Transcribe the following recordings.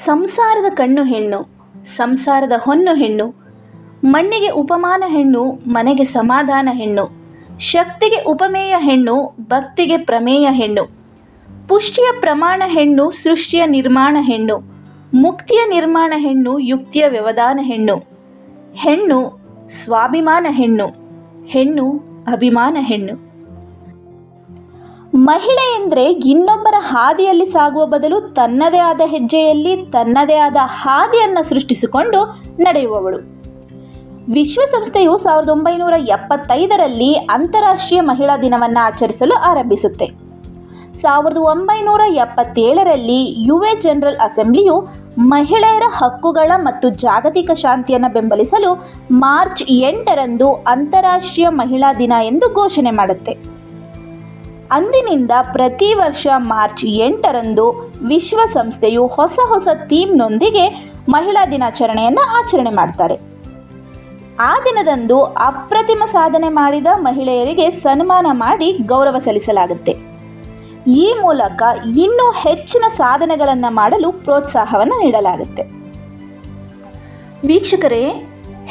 ಸಂಸಾರದ ಕಣ್ಣು ಹೆಣ್ಣು, ಸಂಸಾರದ ಹೊನ್ನು ಹೆಣ್ಣು, ಮಣ್ಣಿಗೆ ಉಪಮಾನ ಹೆಣ್ಣು, ಮನೆಗೆ ಸಮಾಧಾನ ಹೆಣ್ಣು, ಶಕ್ತಿಗೆ ಉಪಮೇಯ ಹೆಣ್ಣು, ಭಕ್ತಿಗೆ ಪ್ರಮೇಯ ಹೆಣ್ಣು, ಪುಷ್ಟಿಯ ಪ್ರಮಾಣ ಹೆಣ್ಣು, ಸೃಷ್ಟಿಯ ನಿರ್ಮಾಣ ಹೆಣ್ಣು, ಮುಕ್ತಿಯ ನಿರ್ಮಾಣ ಹೆಣ್ಣು, ಯುಕ್ತಿಯ ವ್ಯವಧಾನ ಹೆಣ್ಣು, ಹೆಣ್ಣು ಸ್ವಾಭಿಮಾನ ಹೆಣ್ಣು, ಹೆಣ್ಣು ಅಭಿಮಾನ ಹೆಣ್ಣು. ಮಹಿಳೆ ಎಂದರೆ ಇನ್ನೊಬ್ಬರ ಹಾದಿಯಲ್ಲಿ ಸಾಗುವ ಬದಲು ತನ್ನದೇ ಆದ ಹೆಜ್ಜೆಯಲ್ಲಿ ತನ್ನದೇ ಆದ ಹಾದಿಯನ್ನು ಸೃಷ್ಟಿಸಿಕೊಂಡು ನಡೆಯುವವಳು. ವಿಶ್ವಸಂಸ್ಥೆಯು 1975ರಲ್ಲಿ ಅಂತಾರಾಷ್ಟ್ರೀಯ ಮಹಿಳಾ ದಿನವನ್ನು ಆಚರಿಸಲು ಆರಂಭಿಸುತ್ತೆ. 1977ರಲ್ಲಿ ಯುಎ ಜನರಲ್ ಅಸೆಂಬ್ಲಿಯು ಮಹಿಳೆಯರ ಹಕ್ಕುಗಳ ಮತ್ತು ಜಾಗತಿಕ ಶಾಂತಿಯನ್ನು ಬೆಂಬಲಿಸಲು ಮಾರ್ಚ್ 8ರಂದು ಅಂತಾರಾಷ್ಟ್ರೀಯ ಮಹಿಳಾ ದಿನ ಎಂದು ಘೋಷಣೆ ಮಾಡುತ್ತೆ. ಅಂದಿನಿಂದ ಪ್ರತಿ ವರ್ಷ ಮಾರ್ಚ್ 8ರಂದು ವಿಶ್ವಸಂಸ್ಥೆಯು ಹೊಸ ಥೀಮ್ನೊಂದಿಗೆ ಮಹಿಳಾ ದಿನಾಚರಣೆಯನ್ನು ಆಚರಣೆ ಮಾಡ್ತಾರೆ. ಆ ದಿನದಂದು ಅಪ್ರತಿಮ ಸಾಧನೆ ಮಾಡಿದ ಮಹಿಳೆಯರಿಗೆ ಸನ್ಮಾನ ಮಾಡಿ ಗೌರವ ಸಲ್ಲಿಸಲಾಗುತ್ತೆ. ಈ ಮೂಲಕ ಇನ್ನೂ ಹೆಚ್ಚಿನ ಸಾಧನೆಗಳನ್ನು ಮಾಡಲು ಪ್ರೋತ್ಸಾಹವನ್ನು ನೀಡಲಾಗುತ್ತೆ. ವೀಕ್ಷಕರೇ,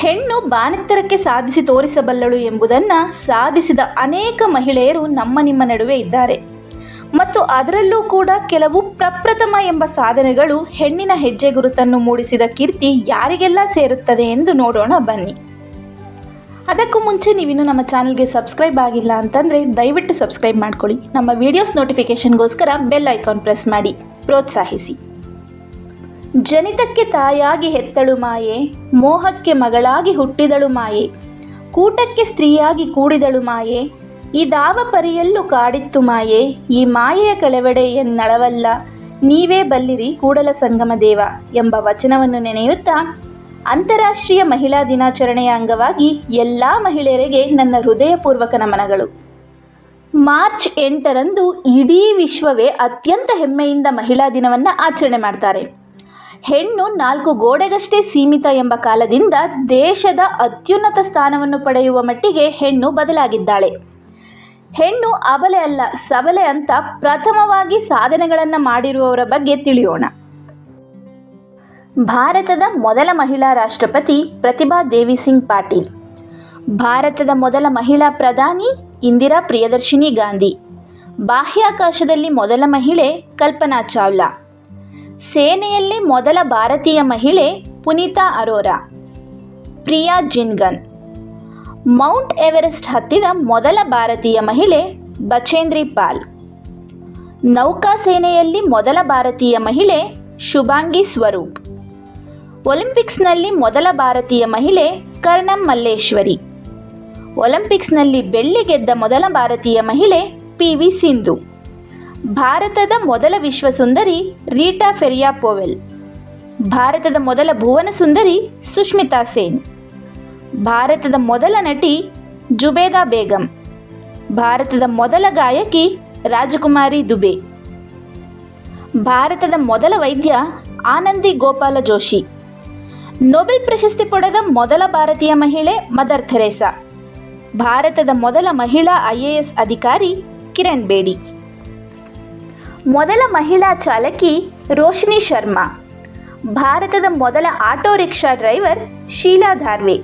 ಹೆಣ್ಣು ಬಾನೆತ್ತರಕ್ಕೆ ಸಾಧಿಸಿ ತೋರಿಸಬಲ್ಲಳು ಎಂಬುದನ್ನು ಸಾಧಿಸಿದ ಅನೇಕ ಮಹಿಳೆಯರು ನಿಮ್ಮ ನಡುವೆ ಇದ್ದಾರೆ ಮತ್ತು ಅದರಲ್ಲೂ ಕೂಡ ಕೆಲವು ಪ್ರಪ್ರಥಮ ಎಂಬ ಸಾಧನೆಗಳು ಹೆಣ್ಣಿನ ಹೆಜ್ಜೆ ಗುರುತನ್ನು ಮೂಡಿಸಿದ ಕೀರ್ತಿ ಯಾರಿಗೆಲ್ಲ ಸೇರುತ್ತದೆ ಎಂದು ನೋಡೋಣ ಬನ್ನಿ. ಅದಕ್ಕೂ ಮುಂಚೆ ನೀವಿನ್ನು ನಮ್ಮ ಚಾನಲ್ಗೆ ಸಬ್ಸ್ಕ್ರೈಬ್ ಆಗಿಲ್ಲ ಅಂತಂದರೆ ದಯವಿಟ್ಟು ಸಬ್ಸ್ಕ್ರೈಬ್ ಮಾಡ್ಕೊಳ್ಳಿ. ನಮ್ಮ ವಿಡಿಯೋಸ್ ನೋಟಿಫಿಕೇಷನ್ಗೋಸ್ಕರ ಬೆಲ್ ಐಕಾನ್ ಪ್ರೆಸ್ ಮಾಡಿ ಪ್ರೋತ್ಸಾಹಿಸಿ. ಜನಿತಕ್ಕೆ ತಾಯಾಗಿ ಹೆತ್ತಳು ಮಾಯೆ, ಮೋಹಕ್ಕೆ ಮಗಳಾಗಿ ಹುಟ್ಟಿದಳು ಮಾಯೆ, ಕೂಟಕ್ಕೆ ಸ್ತ್ರೀಯಾಗಿ ಕೂಡಿದಳು ಮಾಯೆ, ಇದಾವ ಪರಿಯಲ್ಲೂ ಕಾಡಿತ್ತು ಮಾಯೆ, ಈ ಮಾಯೆಯ ಕೆಳವೆಡೆ ಎನ್ನಳವಲ್ಲ, ನೀವೇ ಬಲ್ಲಿರಿ ಕೂಡಲ ಸಂಗಮ ದೇವ ಎಂಬ ವಚನವನ್ನು ನೆನೆಯುತ್ತಾ ಅಂತಾರಾಷ್ಟ್ರೀಯ ಮಹಿಳಾ ದಿನಾಚರಣೆಯ ಅಂಗವಾಗಿ ಎಲ್ಲ ಮಹಿಳೆಯರಿಗೆ ನನ್ನ ಹೃದಯಪೂರ್ವಕ ನಮನಗಳು. ಮಾರ್ಚ್ 8ರಂದು ಇಡೀ ವಿಶ್ವವೇ ಅತ್ಯಂತ ಹೆಮ್ಮೆಯಿಂದ ಮಹಿಳಾ ದಿನವನ್ನು ಆಚರಣೆ ಮಾಡ್ತಾರೆ. ಹೆಣ್ಣು 4 ಗೋಡೆಗಷ್ಟೇ ಸೀಮಿತ ಎಂಬ ಕಾಲದಿಂದ ದೇಶದ ಅತ್ಯುನ್ನತ ಸ್ಥಾನವನ್ನು ಪಡೆಯುವ ಮಟ್ಟಿಗೆ ಹೆಣ್ಣು ಬದಲಾಗಿದ್ದಾಳೆ. ಹೆಣ್ಣು ಅಬಲೆ ಅಲ್ಲ ಸಬಲೆ ಅಂತ ಪ್ರಥಮವಾಗಿ ಸಾಧನೆಗಳನ್ನು ಮಾಡಿರುವವರ ಬಗ್ಗೆ ತಿಳಿಯೋಣ. ಭಾರತದ ಮೊದಲ ಮಹಿಳಾ ರಾಷ್ಟ್ರಪತಿ ಪ್ರತಿಭಾ ದೇವಿ ಸಿಂಗ್ ಪಾಟೀಲ್, ಭಾರತದ ಮೊದಲ ಮಹಿಳಾ ಪ್ರಧಾನಿ ಇಂದಿರಾ ಪ್ರಿಯದರ್ಶಿನಿ ಗಾಂಧಿ, ಬಾಹ್ಯಾಕಾಶದಲ್ಲಿ ಮೊದಲ ಮಹಿಳೆ ಕಲ್ಪನಾ ಚಾವ್ಲಾ, ಸೇನೆಯಲ್ಲಿ ಮೊದಲ ಭಾರತೀಯ ಮಹಿಳೆ ಪುನೀತಾ ಅರೋರಾ, ಪ್ರಿಯಾ ಜಿನ್ಗನ್, ಮೌಂಟ್ ಎವರೆಸ್ಟ್ ಹತ್ತಿದ ಮೊದಲ ಭಾರತೀಯ ಮಹಿಳೆ ಬಚೇಂದ್ರಿ ಪಾಲ್, ನೌಕಾಸೇನೆಯಲ್ಲಿ ಮೊದಲ ಭಾರತೀಯ ಮಹಿಳೆ ಶುಭಾಂಗಿ ಸ್ವರೂಪ್, ಒಲಿಂಪಿಕ್ಸ್ನಲ್ಲಿ ಮೊದಲ ಭಾರತೀಯ ಮಹಿಳೆ ಕರ್ಣಂ ಮಲ್ಲೇಶ್ವರಿ, ಒಲಿಂಪಿಕ್ಸ್ನಲ್ಲಿ ಬೆಳ್ಳಿ ಗೆದ್ದ ಮೊದಲ ಭಾರತೀಯ ಮಹಿಳೆ ಪಿ.ವಿ. ಸಿಂಧು, ಭಾರತದ ಮೊದಲ ವಿಶ್ವಸುಂದರಿ ರೀಟಾ ಫೆರಿಯಾ ಪೋವೆಲ್, ಭಾರತದ ಮೊದಲ ಭುವನ ಸುಂದರಿ ಸುಷ್ಮಿತಾ ಸೇನ್, ಭಾರತದ ಮೊದಲ ನಟಿ ಜುಬೇದಾ ಬೇಗಂ, ಭಾರತದ ಮೊದಲ ಗಾಯಕಿ ರಾಜಕುಮಾರಿ ದುಬೆ, ಭಾರತದ ಮೊದಲ ವೈದ್ಯ ಆನಂದಿ ಗೋಪಾಲ ಜೋಶಿ, ನೊಬೆಲ್ ಪ್ರಶಸ್ತಿ ಪಡೆದ ಮೊದಲ ಭಾರತೀಯ ಮಹಿಳೆ ಮದರ್ ಥೆರೇಸಾ, ಭಾರತದ ಮೊದಲ ಮಹಿಳಾ IAS ಅಧಿಕಾರಿ ಕಿರಣ್ ಬೇಡಿ, ಮೊದಲ ಮಹಿಳಾ ಚಾಲಕಿ ರೋಶಿನಿ ಶರ್ಮಾ, ಭಾರತದ ಮೊದಲ ಆಟೋ ರಿಕ್ಷಾ ಡ್ರೈವರ್ ಶೀಲಾ ಧಾರ್ವೆ,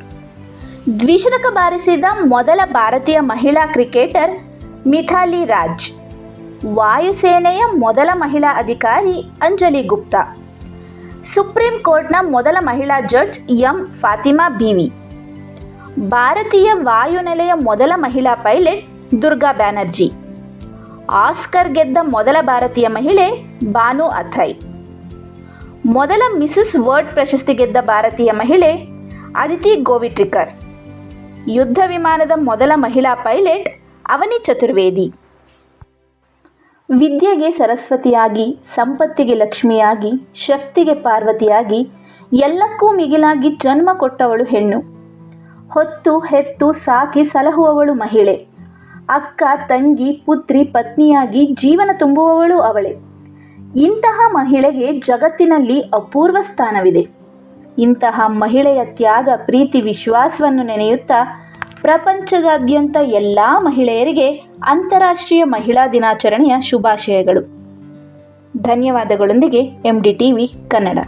ದ್ವಿಶತಕ ಬಾರಿಸಿದ ಮೊದಲ ಭಾರತೀಯ ಮಹಿಳಾ ಕ್ರಿಕೆಟರ್ ಮಿಥಾಲಿ ರಾಜ್, ವಾಯುಸೇನೆಯ ಮೊದಲ ಮಹಿಳಾ ಅಧಿಕಾರಿ ಅಂಜಲಿ ಗುಪ್ತಾ, ಸುಪ್ರೀಂ ಕೋರ್ಟ್ನ ಮೊದಲ ಮಹಿಳಾ ಜಡ್ಜ್ ಎಂ ಫಾತಿಮಾ ಬೀವಿ, ಭಾರತೀಯ ವಾಯುನೆಲೆಯ ಮೊದಲ ಮಹಿಳಾ ಪೈಲಟ್ ದುರ್ಗಾ ಬ್ಯಾನರ್ಜಿ, ಆಸ್ಕರ್ ಗೆದ್ದ ಮೊದಲ ಭಾರತೀಯ ಮಹಿಳೆ ಬಾನು ಅಥೈ, ಮೊದಲ ಮಿಸಸ್ ವರ್ಲ್ಡ್ ಪ್ರಶಸ್ತಿ ಗೆದ್ದ ಭಾರತೀಯ ಮಹಿಳೆ ಅದಿತಿ ಗೋವಿಟ್ರಿಕರ್, ಯುದ್ಧ ವಿಮಾನದ ಮೊದಲ ಮಹಿಳಾ ಪೈಲಟ್ ಅವನಿ ಚತುರ್ವೇದಿ, ವಿದ್ಯೆಗೆ ಸರಸ್ವತಿಯಾಗಿ, ಸಂಪತ್ತಿಗೆ ಲಕ್ಷ್ಮಿಯಾಗಿ, ಶಕ್ತಿಗೆ ಪಾರ್ವತಿಯಾಗಿ, ಎಲ್ಲಕ್ಕೂ ಮಿಗಿಲಾಗಿ ಜನ್ಮ ಕೊಟ್ಟವಳು ಹೆಣ್ಣು, ಹೊತ್ತು ಹೆತ್ತು ಸಾಕಿ ಸಲಹುವವಳು ಮಹಿಳೆ, ಅಕ್ಕ ತಂಗಿ ಪುತ್ರಿ ಪತ್ನಿಯಾಗಿ ಜೀವನ ತುಂಬುವವಳು ಅವಳೇ. ಇಂತಹ ಮಹಿಳೆಗೆ ಜಗತ್ತಿನಲ್ಲಿ ಅಪೂರ್ವ ಸ್ಥಾನವಿದೆ. ಇಂತಹ ಮಹಿಳೆಯ ತ್ಯಾಗ ಪ್ರೀತಿ ವಿಶ್ವಾಸವನ್ನು ನೆನೆಯುತ್ತಾ ಪ್ರಪಂಚದಾದ್ಯಂತ ಎಲ್ಲ ಮಹಿಳೆಯರಿಗೆ ಅಂತಾರಾಷ್ಟ್ರೀಯ ಮಹಿಳಾ ದಿನಾಚರಣೆಯ ಶುಭಾಶಯಗಳು. ಧನ್ಯವಾದಗಳೊಂದಿಗೆ MDTV ಕನ್ನಡ.